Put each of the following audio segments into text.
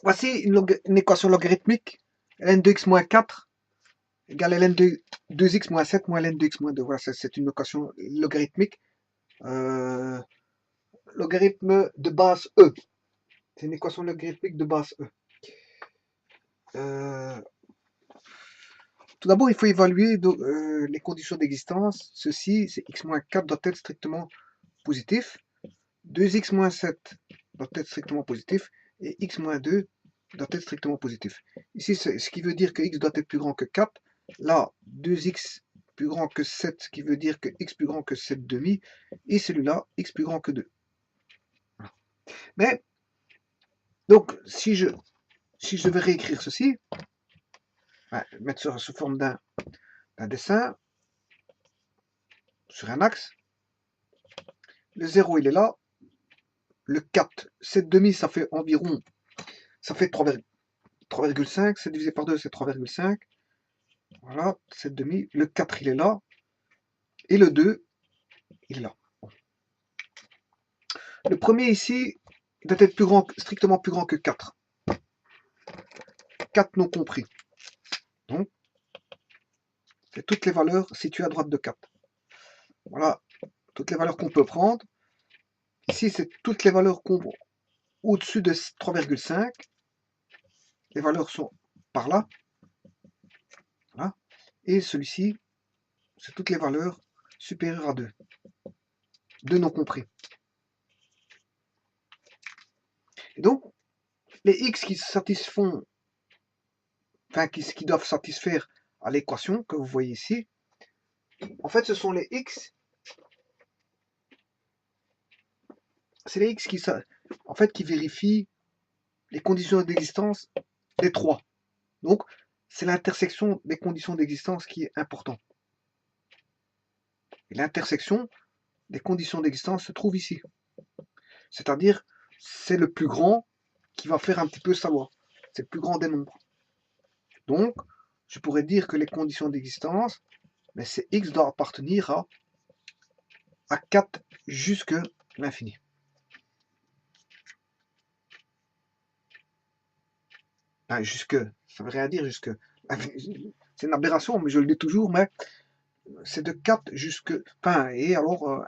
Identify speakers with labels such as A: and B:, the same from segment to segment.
A: Voici une équation logarithmique. ln de x moins 4 égale ln de 2x moins 7 moins ln de x moins 2. Voilà, c'est une équation logarithmique. Logarithme de base E. C'est une équation logarithmique de base E. Tout d'abord, il faut évaluer les conditions d'existence. Ceci, c'est x moins 4 doit être strictement positif. 2x moins 7 doit être strictement positif. Et x moins 2 doit être strictement positif. Ici, ce qui veut dire que x doit être plus grand que 4. Là, 2x plus grand que 7, ce qui veut dire que x plus grand que 7 demi. Et celui-là, x plus grand que 2. Mais, donc, si je vais réécrire ceci, mettre ça sous forme d'un dessin, sur un axe, le 0 il est là, le 4, 7 demi ça fait environ, ça fait 3,5, 7 divisé par 2 c'est 3,5, voilà, 7 demi, le 4 il est là, et le 2 il est là. Le premier ici doit être plus grand, strictement plus grand que 4. 4 non compris. Donc, c'est toutes les valeurs situées à droite de 4. Voilà, toutes les valeurs qu'on peut prendre. Ici, c'est toutes les valeurs qu'on voit au-dessus de 3,5. Les valeurs sont par là. Voilà. Et celui-ci, c'est toutes les valeurs supérieures à 2. 2 non compris. Et donc, les x qui satisfont, enfin qui doivent satisfaire à l'équation que vous voyez ici, en fait, ce sont les x. C'est les x qui vérifient les conditions d'existence des 3. Donc, c'est l'intersection des conditions d'existence qui est important. Et l'intersection des conditions d'existence se trouve ici. C'est-à-dire, c'est le plus grand qui va faire un petit peu sa loi. C'est le plus grand des nombres. Donc, je pourrais dire que les conditions d'existence, mais c'est x doit appartenir à 4 jusque l'infini. Enfin, jusque, ça veut rien dire jusque. C'est une aberration, mais je le dis toujours, mais c'est de 4 jusque. Enfin, et alors,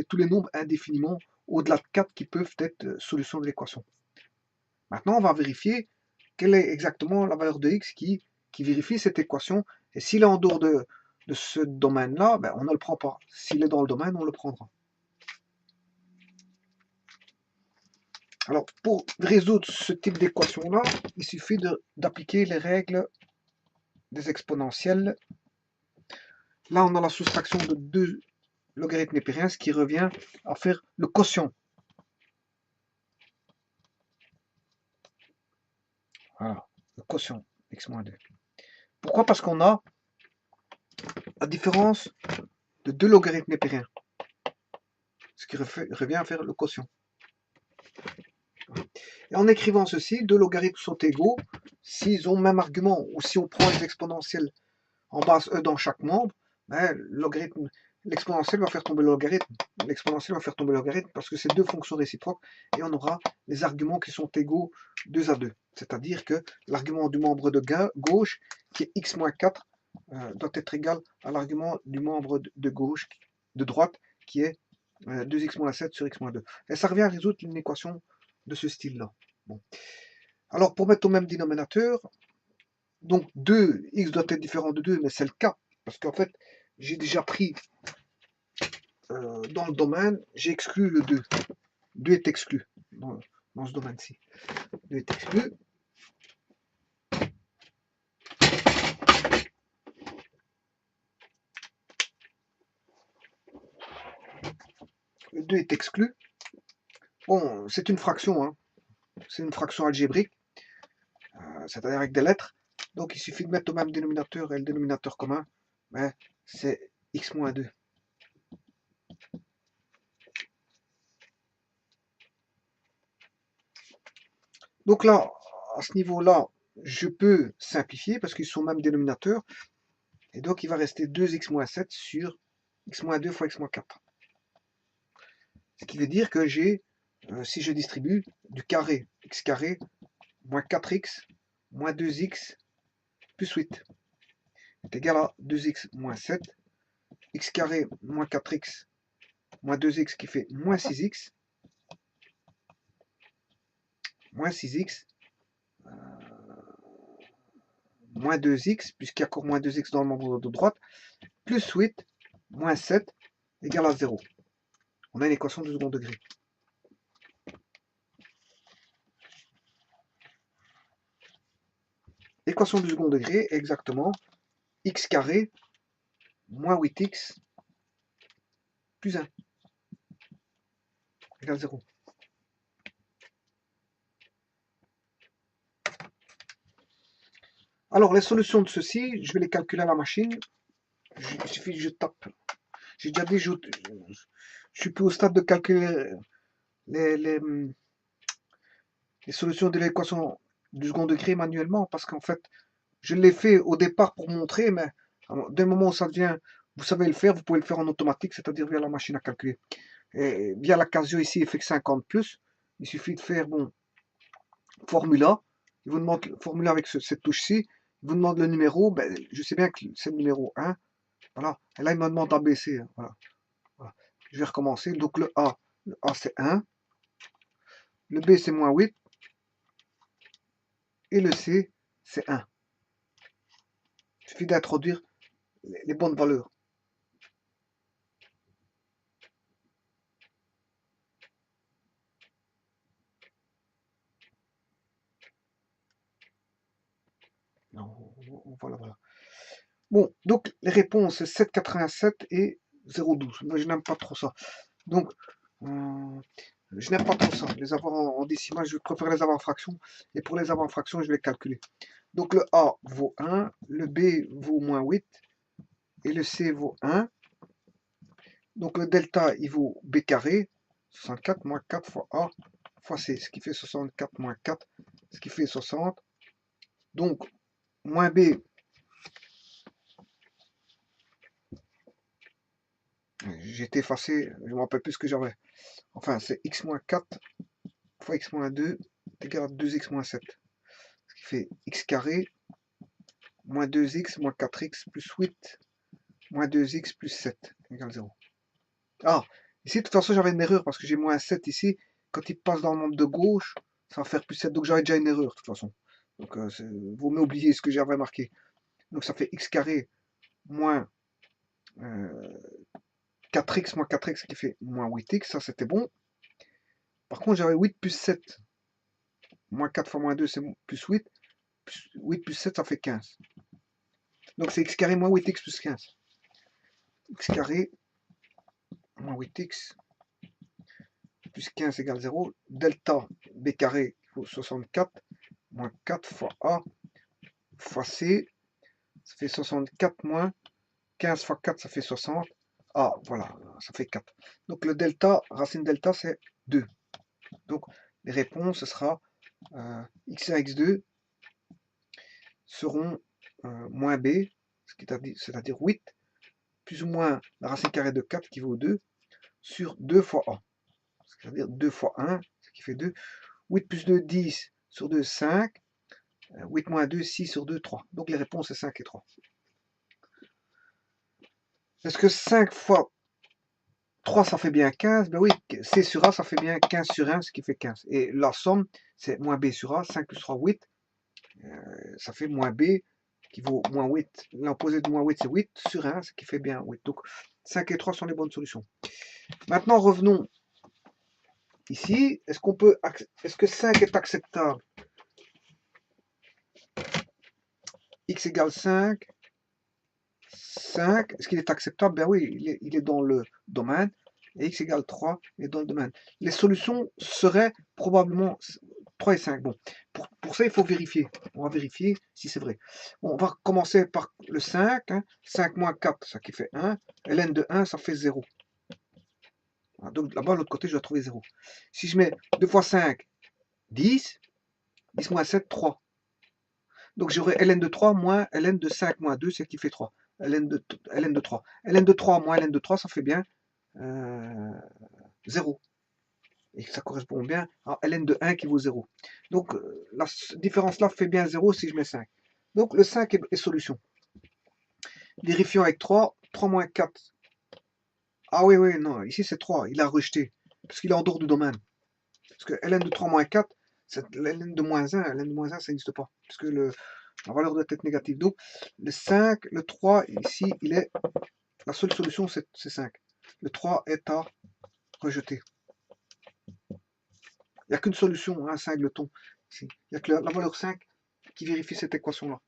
A: tous les nombres indéfiniment au-delà de 4 qui peuvent être solution de l'équation. Maintenant, on va vérifier quelle est exactement la valeur de x qui vérifie cette équation. Et s'il est en dehors de ce domaine-là, ben, on ne le prend pas. S'il est dans le domaine, on le prendra. Alors, pour résoudre ce type d'équation-là, il suffit d'appliquer les règles des exponentielles. Là, on a la soustraction de 2 logarithmes népériens, ce qui revient à faire le quotient. Voilà, le quotient, x-2. Pourquoi? Parce qu'on a la différence de 2 logarithmes népériens, ce qui revient à faire le quotient. Et en écrivant ceci, 2 logarithmes sont égaux s'ils ont le même argument, ou si on prend les exponentielles en base E dans chaque membre, ben, l'exponentielle va faire tomber le logarithme. L'exponentielle va faire tomber le logarithme parce que c'est deux fonctions réciproques et on aura les arguments qui sont égaux 2 à 2. C'est-à-dire que l'argument du membre de gauche, qui est x moins 4, doit être égal à l'argument du membre de gauche, de droite, qui est 2x moins 7 sur x moins 2. Et ça revient à résoudre une équation de ce style-là. Bon. Alors, pour mettre au même dénominateur, donc 2, x doit être différent de 2, mais c'est le cas, parce qu'en fait, j'ai déjà pris dans le domaine, j'ai exclu le 2. 2 est exclu dans ce domaine-ci. 2 est exclu. Le 2 est exclu. Bon, c'est une fraction, hein. C'est une fraction algébrique, c'est-à-dire avec des lettres. Donc il suffit de mettre au même dénominateur et le dénominateur commun, ben, c'est x moins 2. Donc là, à ce niveau-là, je peux simplifier parce qu'ils sont au même dénominateur. Et donc il va rester 2x moins 7 sur x moins 2 fois x moins 4. Ce qui veut dire que j'ai, si je distribue du carré, x carré moins 4x moins 2x plus 8 est égal à 2x moins 7, x carré moins 4x moins 2x qui fait moins 6x, moins 6x, moins 2x, puisqu'il y a encore moins 2x dans le membre de droite, plus 8, moins 7, égale à 0. On a une équation de second degré. L'équation du second degré est exactement x carré moins 8x plus 1 égale 0. Alors, les solutions de ceci, je vais les calculer à la machine. Il suffit que je tape. J'ai déjà dit, je suis plus au stade de calculer les solutions de l'équation du second degré manuellement, parce qu'en fait, je l'ai fait au départ pour montrer, mais dès le moment où ça devient, vous savez le faire, vous pouvez le faire en automatique, c'est-à-dire via la machine à calculer. Et via la Casio ici, FX50+, il suffit de faire, bon, formula, il vous demande formula avec cette touche-ci, il vous demande le numéro, ben, je sais bien que c'est le numéro 1, voilà, et là il me demande ABC, hein, voilà. Voilà. Je vais recommencer, donc le A c'est 1, le B c'est moins 8, et le C c'est 1. Il suffit d'introduire les bonnes valeurs. Voilà, voilà. Bon, donc les réponses 7,87 et 0,12. Moi, je n'aime pas trop ça. Donc, je n'aime pas trop ça. Les avoir en décimal, je préfère les avoir en fraction. Et pour les avoir en fraction, je vais les calculer. Donc, le A vaut 1, le B vaut moins 8, et le C vaut 1. Donc, le delta, il vaut B carré, 64 moins 4 fois A fois C, ce qui fait 64 moins 4, ce qui fait 60. Donc, moins B, j'ai effacé, je ne me rappelle plus ce que j'avais. Enfin, c'est x moins 4 fois x moins 2 est égal à 2x moins 7. Ce qui fait x carré moins 2x moins 4x plus 8 moins 2x plus 7 égale 0. Ah, ici, de toute façon, j'avais une erreur parce que j'ai moins 7 ici. Quand il passe dans le membre de gauche, ça va faire plus 7. Donc, j'avais déjà une erreur, de toute façon. Donc, vous m'oubliez ce que j'avais marqué. Donc, ça fait x carré moins 4x moins 4x qui fait moins 8x. Ça, c'était bon. Par contre, j'avais 8 plus 7. Moins 4 fois moins 2, c'est plus 8. 8 plus 7, ça fait 15. Donc, c'est x carré moins 8x plus 15. X carré moins 8x plus 15 égale 0. Delta b carré, il faut 64. Moins 4 fois A fois C. Ça fait 64 moins 15 fois 4, ça fait 60. Ah, voilà, ça fait 4. Donc, le delta, racine delta, c'est 2. Donc, les réponses, ce sera x1, x2 seront moins b, c'est-à-dire 8, plus ou moins la racine carrée de 4 qui vaut 2, sur 2 fois a. C'est-à-dire 2 fois 1, ce qui fait 2. 8 plus 2, 10, sur 2, 5. 8 moins 2, 6 sur 2, 3. Donc les réponses, c'est 5 et 3. Est-ce que 5 fois 3, ça fait bien 15? Ben oui, C sur A, ça fait bien 15 sur 1, ce qui fait 15. Et la somme, c'est moins B sur A, 5 plus 3, 8. Ça fait moins B, qui vaut moins 8. L'opposé de moins 8, c'est 8 sur 1, ce qui fait bien 8. Donc 5 et 3 sont les bonnes solutions. Maintenant, revenons ici. Est-ce que 5 est acceptable? X égale 5. 5, est-ce qu'il est acceptable? Ben oui, il est dans le domaine. Et x égale 3 est dans le domaine. Les solutions seraient probablement 3 et 5. Bon, pour ça, il faut vérifier. On va vérifier si c'est vrai. Bon, on va commencer par le 5. 5 moins 4, ça qui fait 1. ln de 1, ça fait 0. Donc là-bas, de l'autre côté, je dois trouver 0. Si je mets 2 fois 5, 10. 10 moins 7, 3. Donc j'aurai ln de 3 moins ln de 5 moins 2, c'est qui fait 3. ln de 3. ln de 3 moins ln de 3, ça fait bien 0. Et ça correspond bien à ln de 1 qui vaut 0. Donc la différence-là fait bien 0 si je mets 5. Donc le 5 est solution. Vérifions avec 3. 3 moins 4. Ah oui, oui, non, ici c'est 3. Il a rejeté. Parce qu'il est en dehors du domaine. Parce que ln de 3 moins 4, ln de moins 1, ln de moins 1, ça n'existe pas. Parce que la valeur doit être négative. Donc le 5, le 3, ici, il est... La seule solution, c'est 5. Le 3 est à rejeter. Il n'y a qu'une solution, un singleton. Ici. Il n'y a que la valeur 5 qui vérifie cette équation-là.